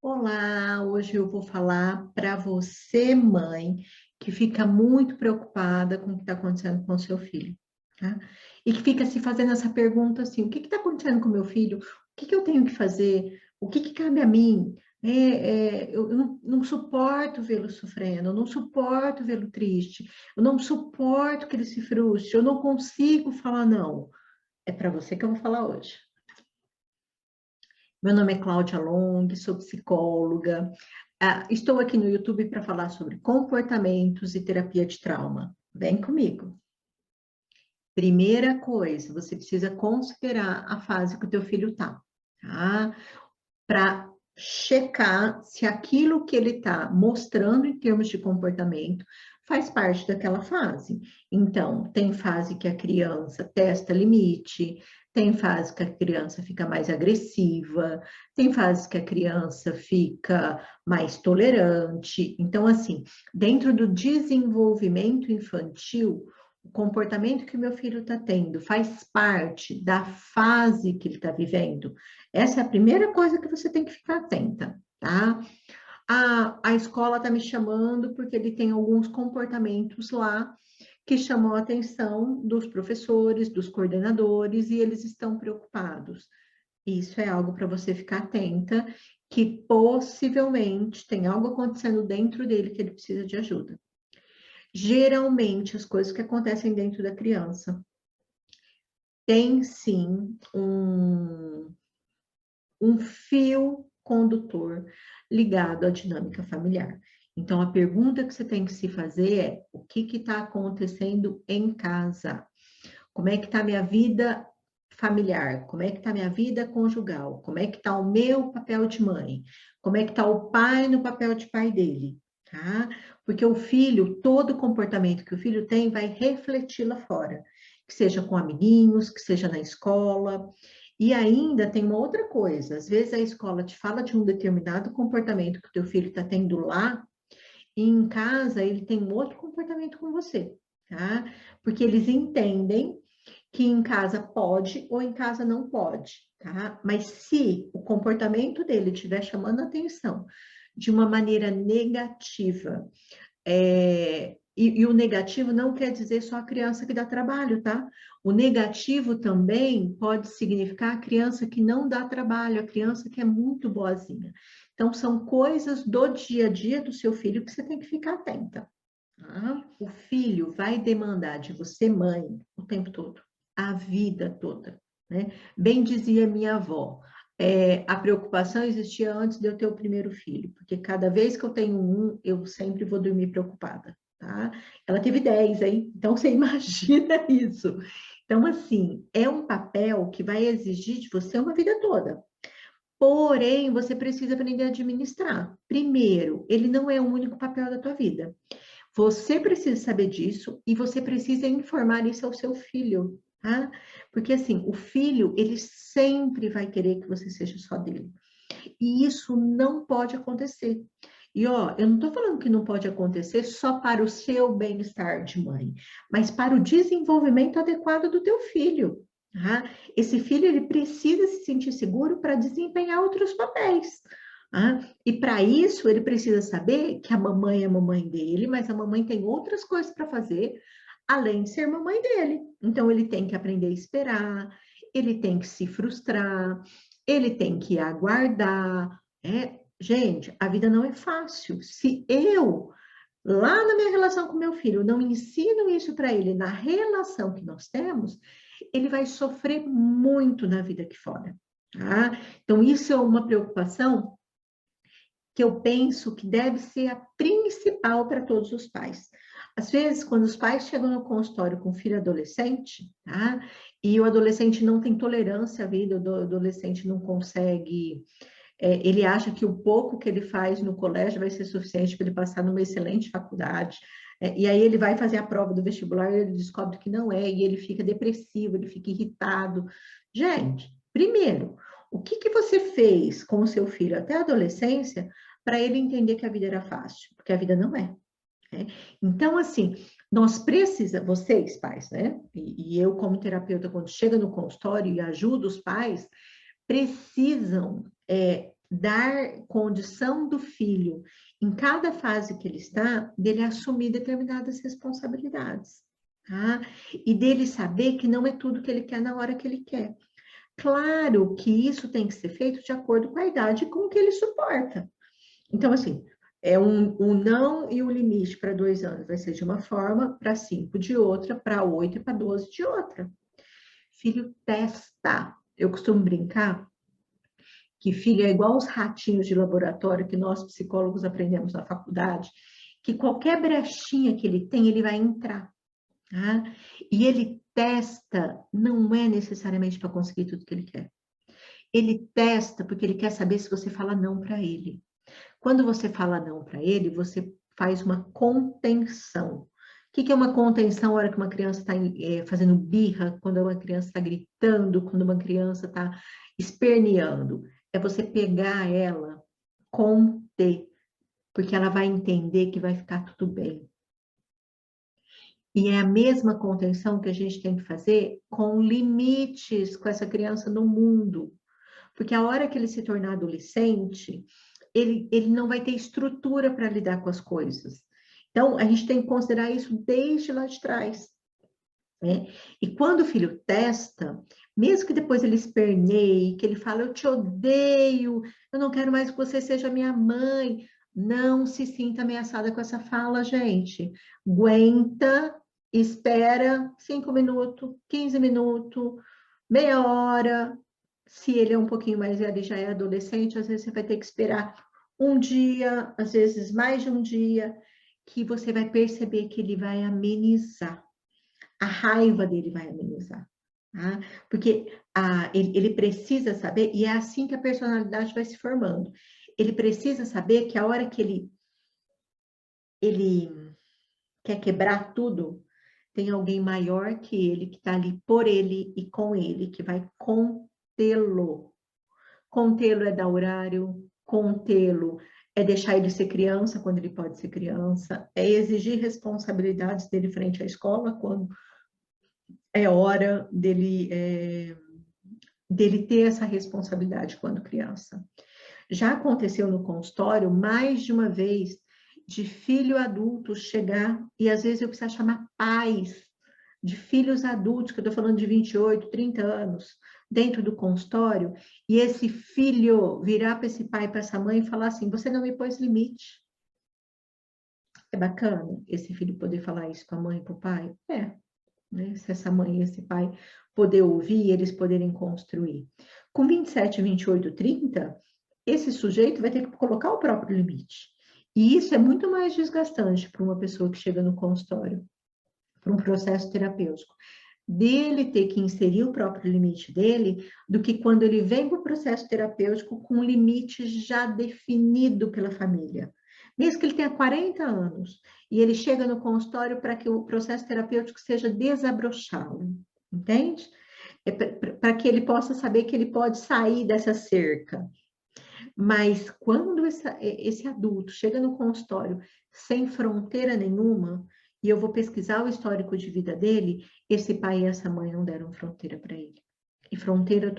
Olá, hoje eu vou falar para você, mãe, que fica muito preocupada com o que está acontecendo com o seu filho, tá? E que fica se fazendo essa pergunta assim: o que está acontecendo com o meu filho? O que eu tenho que fazer? O que cabe a mim? Eu não suporto vê-lo sofrendo, eu não suporto vê-lo triste, eu não suporto que ele se frustre, eu não consigo falar não. É para você que eu vou falar hoje. Meu nome é Cláudia Long, sou psicóloga. Estou aqui no YouTube para falar sobre comportamentos e terapia de trauma. Vem comigo. Primeira coisa, você precisa considerar a fase que o teu filho está, tá? Para checar se aquilo que ele está mostrando em termos de comportamento faz parte daquela fase. Então, tem fase que a criança testa limite, tem fase que a criança fica mais agressiva, tem fase que a criança fica mais tolerante. Então, assim, dentro do desenvolvimento infantil, o comportamento que o meu filho está tendo faz parte da fase que ele está vivendo. Essa é a primeira coisa que você tem que ficar atenta, tá? A escola está me chamando porque ele tem alguns comportamentos lá que chamam a atenção dos professores, dos coordenadores, e eles estão preocupados. Isso é algo para você ficar atenta, que possivelmente tem algo acontecendo dentro dele que ele precisa de ajuda. Geralmente, as coisas que acontecem dentro da criança tem sim um fio condutor ligado à dinâmica familiar. Então, a pergunta que você tem que se fazer é: o que está acontecendo em casa? Como é que está a minha vida familiar? Como é que está a minha vida conjugal? Como é que está o meu papel de mãe? Como é que está o pai no papel de pai dele? Tá? Porque o filho, todo comportamento que o filho tem vai refletir lá fora, que seja com amiguinhos, que seja na escola. E ainda tem uma outra coisa, às vezes a escola te fala de um determinado comportamento que o teu filho está tendo lá, e em casa ele tem um outro comportamento com você, tá? Porque eles entendem que em casa pode ou em casa não pode, tá? Mas se o comportamento dele estiver chamando a atenção de uma maneira negativa, e o negativo não quer dizer só a criança que dá trabalho, tá? O negativo também pode significar a criança que não dá trabalho, a criança que é muito boazinha. Então, são coisas do dia a dia do seu filho que você tem que ficar atenta. Tá? O filho vai demandar de você, mãe, o tempo todo, a vida toda, né? Bem dizia minha avó, a preocupação existia antes de eu ter o primeiro filho, porque cada vez que eu tenho um, eu sempre vou dormir preocupada, tá? Ela teve 10, hein? Então você imagina isso. Então, assim, é um papel que vai exigir de você uma vida toda. Porém, você precisa aprender a administrar. Primeiro, ele não é o único papel da tua vida. Você precisa saber disso e você precisa informar isso ao seu filho, tá? Porque assim, o filho, ele sempre vai querer que você seja só dele. E isso não pode acontecer. E ó, eu não estou falando que não pode acontecer só para o seu bem-estar de mãe, mas para o desenvolvimento adequado do teu filho. Tá? Esse filho, ele precisa se sentir seguro para desempenhar outros papéis. Tá? E para isso, ele precisa saber que a mamãe é a mamãe dele, mas a mamãe tem outras coisas para fazer, além de ser mamãe dele. Então, ele tem que aprender a esperar, ele tem que se frustrar, ele tem que aguardar. Gente, a vida não é fácil. Se eu, lá na minha relação com meu filho, não ensino isso para ele na relação que nós temos, ele vai sofrer muito na vida aqui fora. Tá? Então, isso é uma preocupação que eu penso que deve ser a principal para todos os pais. Às vezes, quando os pais chegam no consultório com filho adolescente, tá? E o adolescente não tem tolerância à vida, o adolescente não consegue, ele acha que o pouco que ele faz no colégio vai ser suficiente para ele passar numa excelente faculdade, e aí ele vai fazer a prova do vestibular e ele descobre que não é, e ele fica depressivo, ele fica irritado. Gente, primeiro, o que você fez com o seu filho até a adolescência para ele entender que a vida era fácil? Porque a vida não é. Né? Então, assim, nós precisamos, vocês pais, né? E eu como terapeuta, quando chega no consultório e ajudo os pais, precisam dar condição do filho, em cada fase que ele está, dele assumir determinadas responsabilidades, tá? E dele saber que não é tudo que ele quer na hora que ele quer. Claro que isso tem que ser feito de acordo com a idade e com o que ele suporta. Então, assim, um não e o limite para 2 anos vai ser de uma forma, para 5 de outra, para 8 e para 12 de outra. Filho testa. Eu costumo brincar que filho é igual os ratinhos de laboratório que nós psicólogos aprendemos na faculdade, que qualquer brechinha que ele tem, ele vai entrar. Tá? E ele testa, não é necessariamente para conseguir tudo que ele quer. Ele testa porque ele quer saber se você fala não para ele. Quando você fala não para ele, você faz uma contenção. O que é uma contenção na hora que uma criança está fazendo birra, quando uma criança está gritando, quando uma criança está esperneando? É você pegar ela, conter, porque ela vai entender que vai ficar tudo bem. E é a mesma contenção que a gente tem que fazer com limites com essa criança no mundo. Porque a hora que ele se tornar adolescente, ele não vai ter estrutura para lidar com as coisas. Então, a gente tem que considerar isso desde lá de trás. Né? E quando o filho testa, mesmo que depois ele esperneie, que ele fala, eu te odeio, eu não quero mais que você seja minha mãe, não se sinta ameaçada com essa fala, gente. Aguenta, espera 5 minutos, 15 minutos, meia hora. Se ele é um pouquinho mais velho e já é adolescente, às vezes você vai ter que esperar um dia, às vezes mais de um dia, que você vai perceber que ele vai amenizar. A raiva dele vai amenizar. Tá? Porque ele precisa saber, e é assim que a personalidade vai se formando. Ele precisa saber que a hora que ele quer quebrar tudo, tem alguém maior que ele, que está ali por ele e com ele, que vai contê-lo. Contê-lo é dar horário, contê-lo é deixar ele ser criança quando ele pode ser criança, é exigir responsabilidades dele frente à escola quando é hora dele ter essa responsabilidade quando criança. Já aconteceu no consultório mais de uma vez de filho adulto chegar, e às vezes eu preciso chamar pais de filhos adultos, que eu estou falando de 28, 30 anos, dentro do consultório, e esse filho virar para esse pai, para essa mãe e falar assim, você não me pôs limite. É bacana esse filho poder falar isso para a mãe e para o pai? É, né? Se essa mãe e esse pai poder ouvir, eles poderem construir. Com 27, 28, 30, esse sujeito vai ter que colocar o próprio limite. E isso é muito mais desgastante para uma pessoa que chega no consultório, para um processo terapêutico, dele ter que inserir o próprio limite dele, do que quando ele vem para o processo terapêutico com um limite já definido pela família. Mesmo que ele tenha 40 anos, e ele chega no consultório para que o processo terapêutico seja desabrochá-lo, entende? É para que ele possa saber que ele pode sair dessa cerca. Mas quando esse adulto chega no consultório sem fronteira nenhuma, e eu vou pesquisar o histórico de vida dele, esse pai e essa mãe não deram fronteira para ele. E fronteira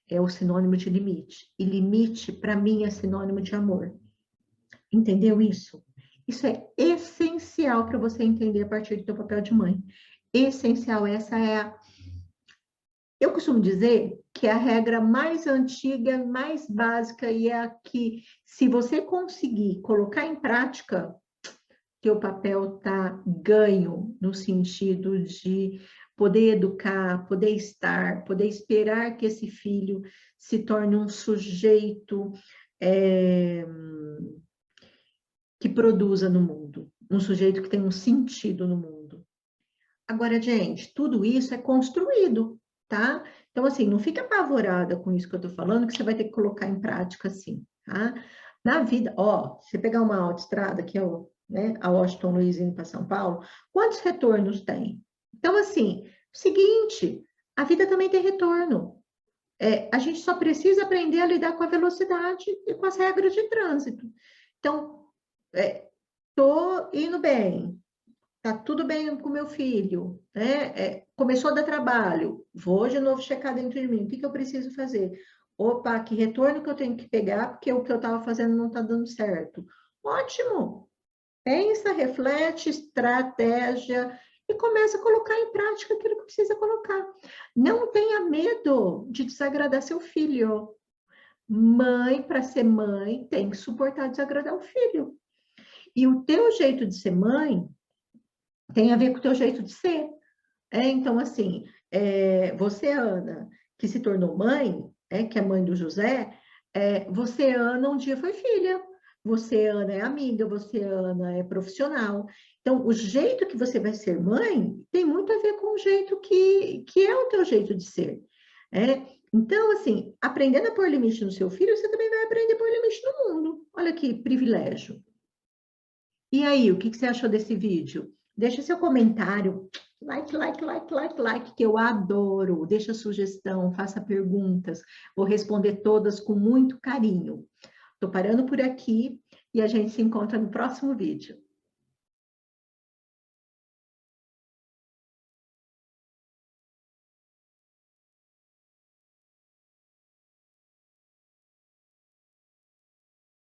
é o sinônimo de limite. E limite, para mim, é sinônimo de amor. Entendeu isso? Isso é essencial para você entender a partir do seu papel de mãe. Essencial, essa é a... Eu costumo dizer que é a regra mais antiga, mais básica, e é a que, se você conseguir colocar em prática, teu papel está ganho, no sentido de poder educar, poder estar, poder esperar que esse filho se torne um sujeito que produza no mundo, um sujeito que tem um sentido no mundo. Agora, gente, tudo isso é construído, tá? Então, assim, não fique apavorada com isso que eu tô falando, que você vai ter que colocar em prática, assim, tá? Na vida, ó, você pegar uma autoestrada, que é a Washington Luiz indo para São Paulo, quantos retornos tem? Então, assim, seguinte, a vida também tem retorno. A gente só precisa aprender a lidar com a velocidade e com as regras de trânsito. Então, tô indo bem, tá tudo bem com meu filho, né? Começou a dar trabalho, vou de novo checar dentro de mim, o que eu preciso fazer? Opa, que retorno que eu tenho que pegar, porque o que eu estava fazendo não está dando certo. Ótimo! Pensa, reflete, estratégia e começa a colocar em prática aquilo que precisa colocar. Não tenha medo de desagradar seu filho. Mãe, para ser mãe, tem que suportar desagradar o filho. E o teu jeito de ser mãe tem a ver com o teu jeito de ser. Então, assim, você, Ana, que se tornou mãe, que é mãe do José, você, Ana, um dia foi filha. Você, Ana, é amiga, você, Ana, é profissional. Então, o jeito que você vai ser mãe tem muito a ver com o jeito que é o teu jeito de ser. Então, assim, aprendendo a pôr limite no seu filho, você também vai aprender a pôr limite no mundo. Olha que privilégio. E aí, o que você achou desse vídeo? Deixa seu comentário, like, que eu adoro. Deixa sugestão, faça perguntas. Vou responder todas com muito carinho. Estou parando por aqui e a gente se encontra no próximo vídeo.